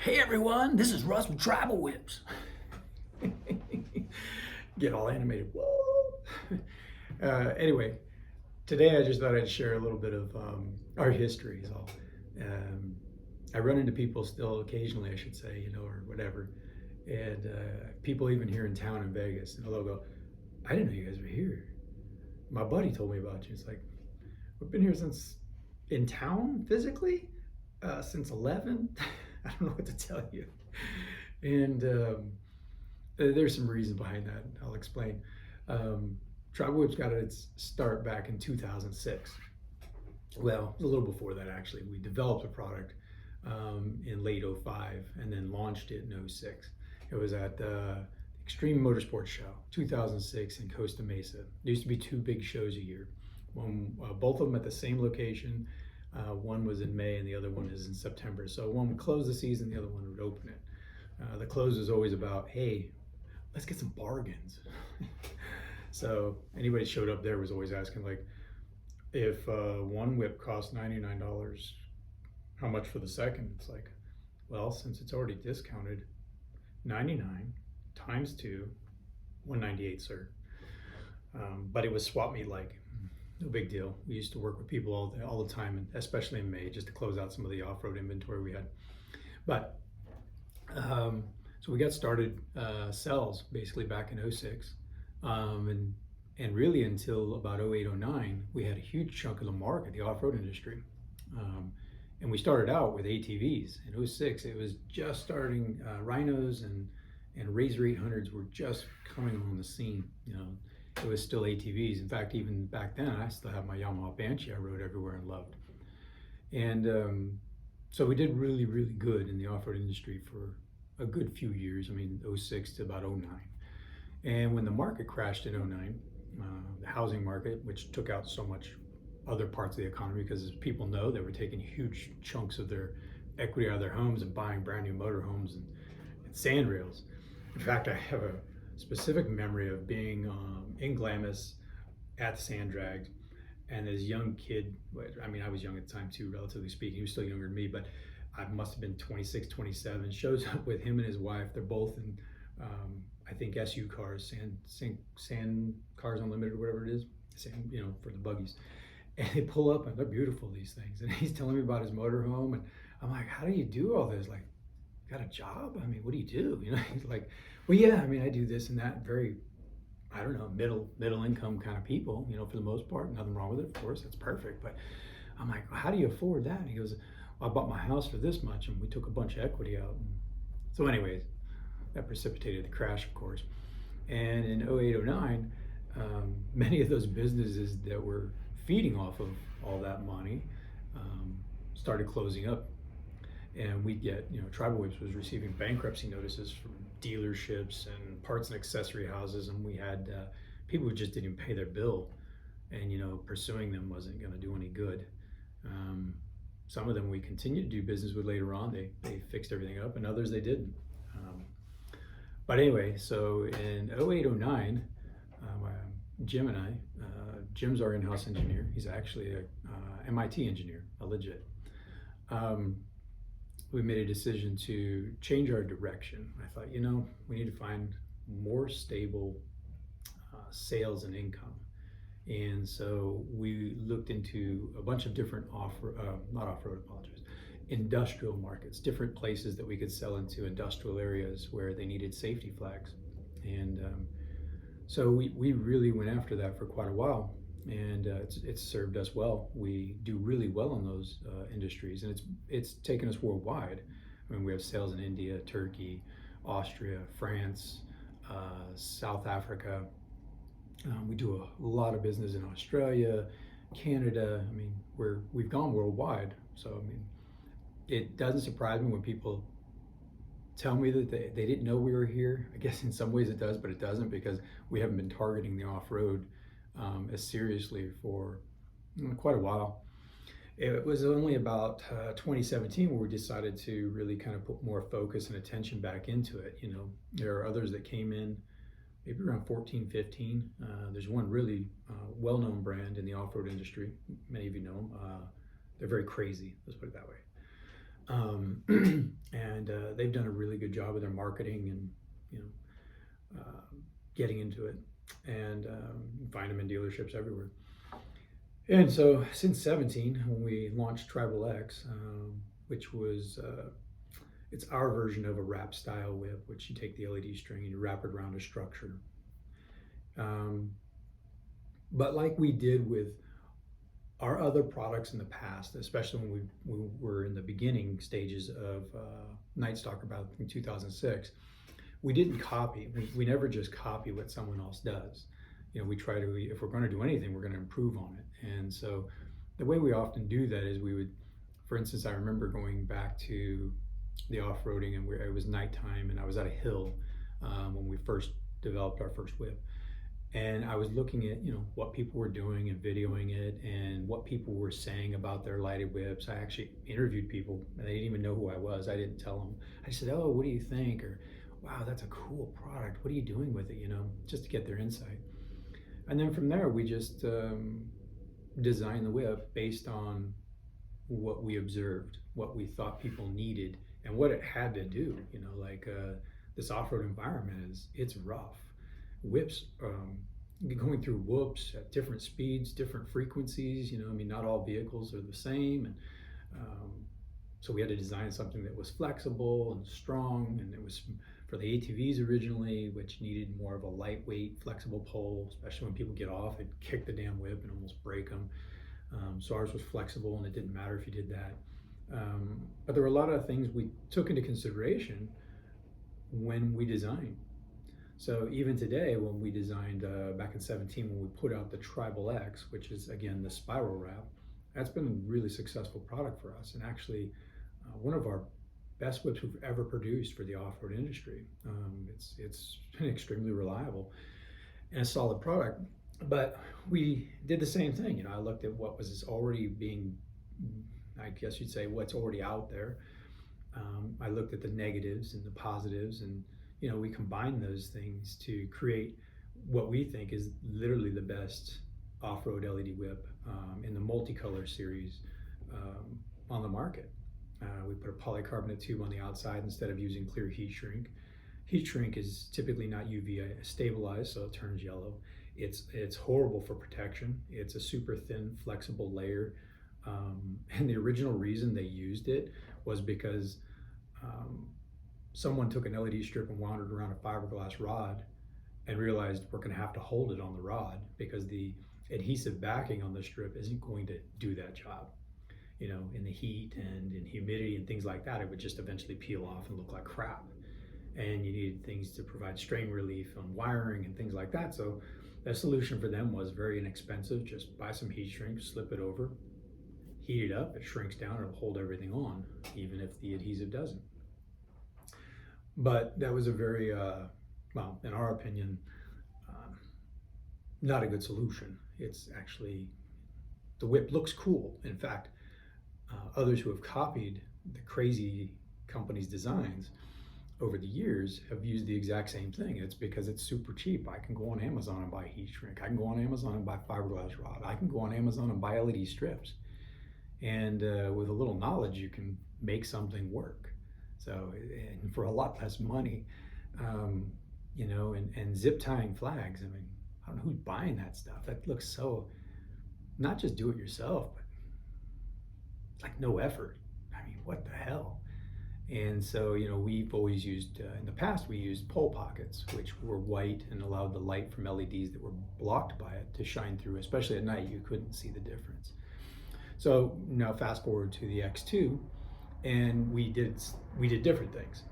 Hey everyone, this is Russ with Tribal Whips. Get all animated. Whoa. Anyway, today I just thought I'd share a little bit of our history. So, um, I run into people still occasionally, I should say, or whatever, and people even here in town in Vegas, and they'll go, "I didn't know you guys were here. My buddy told me about you." It's like we've been here since in town physically since 11. I don't know what to tell you. And there's some reasons behind that. I'll explain. Um, Tribal Whips got its start back in 2006. Well, a little before that, actually. We developed a product in late '05 and then launched it in '06. It was at the Extreme Motorsports Show, 2006 in Costa Mesa. There used to be two big shows a year. Both of them at the same location. One was in May and the other one is in September. So one would close the season, the other one would open it. The close was always about, hey, let's get some bargains. So anybody showed up there was always asking, like, if one whip costs $99, how much for the second? It's like, well, since it's already discounted, 99 times 2, 198, sir. But it was swap meet like. No big deal. We used to work with people all the time, and especially in May, just to close out some of the off-road inventory we had. But so we got started cells basically back in '06, and really until about '08, '09, we had a huge chunk of the market, the off-road industry. And we started out with ATVs. In '06, it was just starting. Rhinos and Razor 800s were just coming on the scene. It was still ATVs. In fact, even back then, I still have my Yamaha Banshee I rode everywhere and loved. And so we did really, really good in the off-road industry for a good few years. I mean, '06 to about '09. And when the market crashed in '09, the housing market, which took out so much other parts of the economy, because as people know, they were taking huge chunks of their equity out of their homes and buying brand new motorhomes and sand rails. In fact, I have a specific memory of being in Glamis at the sand drag, and this young kid, I mean, I was young at the time too, relatively speaking. He was still younger than me, but I must have been 26, 27, shows up with him and his wife. They're both in, I think, SU cars, sand cars unlimited, or whatever it is, sand, for the buggies. And they pull up and they're beautiful, these things. And he's telling me about his motorhome. And I'm like, how do you do all this? Like, got a job? I mean, what do you do? He's like, well, yeah, I mean, I do this and that. Very, I don't know, middle income kind of people, for the most part. Nothing wrong with it, of course, that's perfect. But I'm like, well, how do you afford that? And he goes, well, I bought my house for this much and we took a bunch of equity out. And so anyways, that precipitated the crash, of course. And in '08, '09, many of those businesses that were feeding off of all that money started closing up. And we'd get, Tribal Whips was receiving bankruptcy notices from dealerships and parts and accessory houses, and we had people who just didn't pay their bill, and pursuing them wasn't going to do any good. Some of them we continued to do business with later on. They fixed everything up, and others they didn't. But anyway, so in '08, '09, Jim and I, Jim's our in-house engineer. He's actually a MIT engineer, a legit. We made a decision to change our direction. I thought, we need to find more stable sales and income. And so we looked into a bunch of different industrial markets, different places that we could sell into, industrial areas where they needed safety flags. And so we really went after that for quite a while. And it's served us well. We do really well in those industries, and it's taken us worldwide. I mean, we have sales in India, Turkey, Austria, France, South Africa. We do a lot of business in Australia, Canada. I mean, we've gone worldwide. So I mean, it doesn't surprise me when people tell me that they didn't know we were here. I guess in some ways it does, but it doesn't, because we haven't been targeting the off-road as seriously for quite a while. It was only about 2017 where we decided to really kind of put more focus and attention back into it. There are others that came in maybe around 14, 15. There's one really well-known brand in the off-road industry. Many of you know them. They're very crazy, let's put it that way. And and they've done a really good job of their marketing and you know getting into it, and find them in dealerships everywhere. And so since 17, when we launched Tribal X, which was it's our version of a wrap style whip, which you take the LED string and you wrap it around a structure. But like we did with our other products in the past, especially when we were in the beginning stages of Night Stalker about in 2006, we didn't copy. We never just copy what someone else does. You know, we try to, if we're going to do anything, we're going to improve on it. And so the way we often do that is we would, for instance, I remember going back to the off-roading, and it was nighttime and I was at a hill when we first developed our first whip. And I was looking at, you know, what people were doing and videoing it and what people were saying about their lighted whips. I actually interviewed people and they didn't even know who I was. I didn't tell them. I said, oh, what do you think? Or, wow, that's a cool product. What are you doing with it? You know, just to get their insight. And then from there, we just designed the whip based on what we observed, what we thought people needed, and what it had to do. You know, like this off-road environment it's rough. Whips, going through whoops at different speeds, different frequencies. You know, I mean, not all vehicles are the same, and so we had to design something that was flexible and strong, and it was for the ATVs originally, which needed more of a lightweight, flexible pole, especially when people get off, it'd kick the damn whip and almost break them. So ours was flexible, and it didn't matter if you did that. But there were a lot of things we took into consideration when we designed. So even today, when we designed back in 17, when we put out the Tribal X, which is again the spiral wrap, that's been a really successful product for us, and actually one of our best whips we've ever produced for the off-road industry. It's been extremely reliable and a solid product. But we did the same thing. You know, I looked at what was already being, I guess you'd say, what's already out there. I looked at the negatives and the positives, and you know, we combined those things to create what we think is literally the best off-road LED whip in the multicolor series on the market. We put a polycarbonate tube on the outside instead of using clear heat shrink. Heat shrink is typically not UV stabilized, so it turns yellow. It's horrible for protection. It's a super thin, flexible layer. And the original reason they used it was because someone took an LED strip and wound it around a fiberglass rod and realized we're going to have to hold it on the rod because the adhesive backing on the strip isn't going to do that job. You know, in the heat and in humidity and things like that, it would just eventually peel off and look like crap. And you needed things to provide strain relief on wiring and things like that. So the solution for them was very inexpensive. Just buy some heat shrink, slip it over, heat it up, it shrinks down, it'll hold everything on, even if the adhesive doesn't. But that was a very, well, in our opinion, not a good solution. It's actually, the whip looks cool. In fact, others who have copied the crazy company's designs over the years have used the exact same thing. It's because it's super cheap. I can go on Amazon and buy heat shrink. I can go on Amazon and buy fiberglass rod. I can go on Amazon and buy LED strips. And with a little knowledge, you can make something work. So, and for a lot less money, you know, and zip tying flags. I mean, I don't know who's buying that stuff. That looks so, not just do it yourself, but it's like no effort. I mean, what the hell? And so, you know, we've always used, in the past, we used pole pockets, which were white and allowed the light from LEDs that were blocked by it to shine through, especially at night. You couldn't see the difference. So now fast forward to the X2, and we did different things.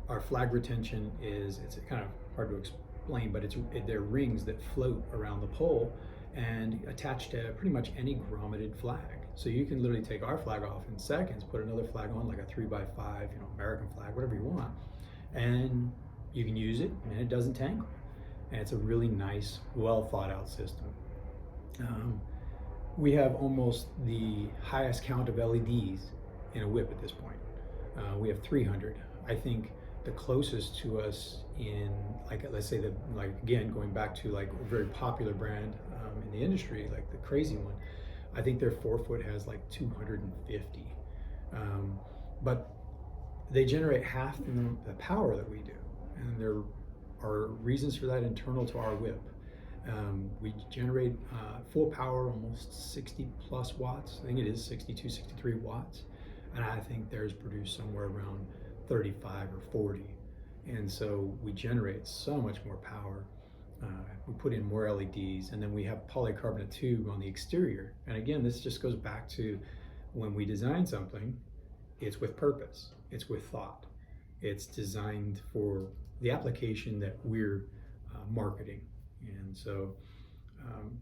Our flag retention it's kind of hard to explain, but they're rings that float around the pole and attach to pretty much any grommeted flag. So you can literally take our flag off in seconds, put another flag on, like a 3x5, you know, American flag, whatever you want, and you can use it, and it doesn't tangle. And it's a really nice, well thought out system. We have almost the highest count of LEDs in a whip at this point. We have 300. I think the closest to us in, like, let's say that, like, again, going back to like a very popular brand in the industry, like the Crazy One, I think their 4-foot has like 250. But they generate half the power that we do, and there are reasons for that internal to our whip. We generate full power, almost 60 plus watts. I think it is 62, 63 watts. And I think theirs produce somewhere around 35 or 40. And so we generate so much more power. We put in more LEDs, and then we have polycarbonate tube on the exterior. And again, this just goes back to when we design something, it's with purpose, it's with thought, it's designed for the application that we're marketing. And so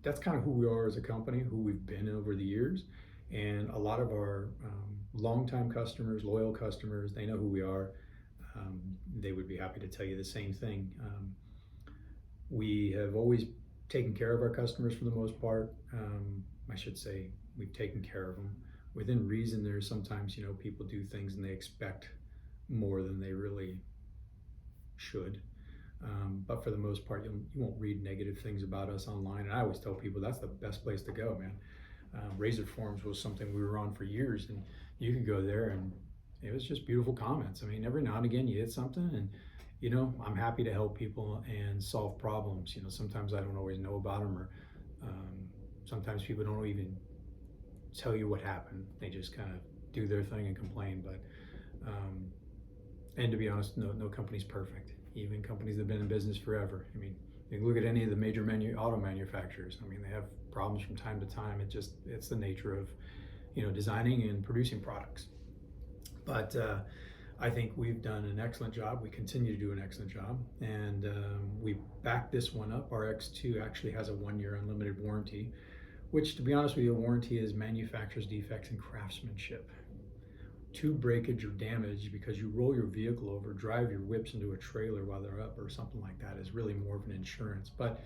that's kind of who we are as a company, who we've been over the years. And a lot of our longtime customers, loyal customers, they know who we are. They would be happy to tell you the same thing. We have always taken care of our customers for the most part. I should say we've taken care of them. Within reason, there's sometimes, people do things and they expect more than they really should. But for the most part, you won't read negative things about us online. And I always tell people that's the best place to go, man. Razor Forums was something we were on for years, and you could go there and it was just beautiful comments. I mean, every now and again you hit something, and I'm happy to help people and solve problems. Sometimes I don't always know about them, or sometimes people don't even tell you what happened. They just kind of do their thing and complain. But and to be honest, no company's perfect. Even companies that have been in business forever. I mean, you can look at any of the major auto manufacturers. I mean, they have problems from time to time. It's the nature of, designing and producing products. But I think we've done an excellent job. We continue to do an excellent job, and we backed this one up. Our X2 actually has a 1-year unlimited warranty, which, to be honest with you, a warranty is manufacturer's defects and craftsmanship. Tube breakage or damage because you roll your vehicle over, drive your whips into a trailer while they're up or something like that is really more of an insurance. But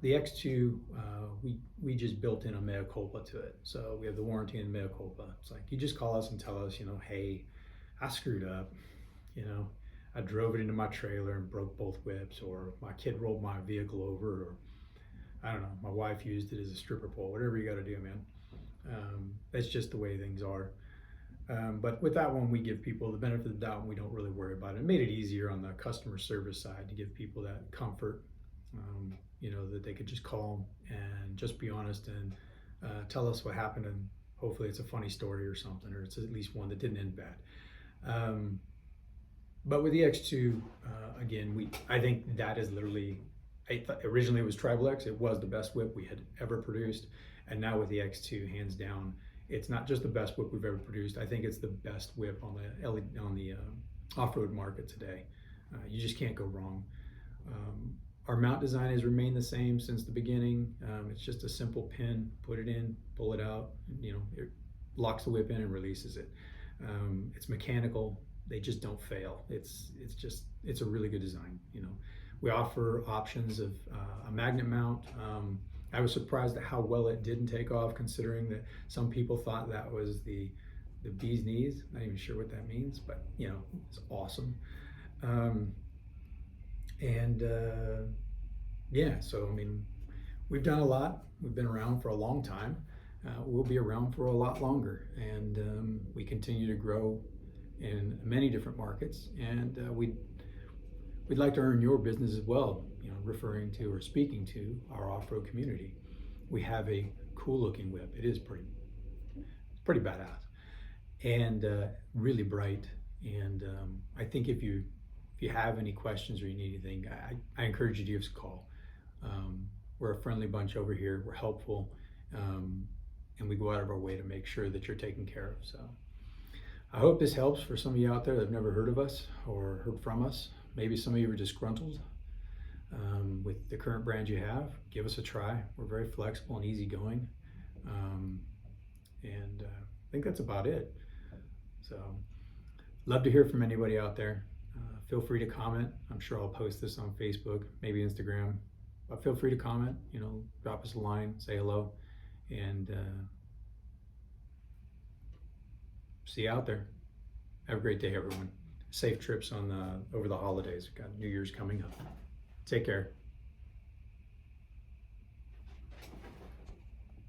the X2, we just built in a mea culpa to it. So we have the warranty and mea culpa. It's like, you just call us and tell us, hey, I screwed up. I drove it into my trailer and broke both whips, or my kid rolled my vehicle over, or I don't know, my wife used it as a stripper pole, whatever you got to do, man. That's just the way things are. But with that one, we give people the benefit of the doubt and we don't really worry about it. It made it easier on the customer service side to give people that comfort, that they could just call and just be honest and tell us what happened, and hopefully it's a funny story or something, or it's at least one that didn't end bad. But with the X2, again, I think that is literally, originally it was Tribal X, it was the best whip we had ever produced, and now with the X2, hands down, it's not just the best whip we've ever produced. I think it's the best whip on the off-road market today. You just can't go wrong. Our mount design has remained the same since the beginning. It's just a simple pin, put it in, pull it out, it locks the whip in and releases it. It's mechanical. They just don't fail. It's a really good design. We offer options of a magnet mount. I was surprised at how well it didn't take off, considering that some people thought that was the bee's knees. Not even sure what that means, but it's awesome. Yeah, so I mean, we've done a lot. We've been around for a long time. We'll be around for a lot longer, and we continue to grow in many different markets, and we'd like to earn your business as well, referring to or speaking to our off-road community. We have a cool looking whip. It is pretty badass, and really bright. And I think if you have any questions or you need anything, I encourage you to give us a call. We're a friendly bunch over here. We're helpful, and we go out of our way to make sure that you're taken care of. So I hope this helps for some of you out there that have never heard of us or heard from us. Maybe some of you are disgruntled with the current brand you have. Give us a try. We're very flexible and easygoing. And I think that's about it. So love to hear from anybody out there. Feel free to comment. I'm sure I'll post this on Facebook, maybe Instagram. But feel free to comment, drop us a line, say hello, and see you out there. Have a great day, everyone. Safe trips over the holidays. We've got New Year's coming up. Take care.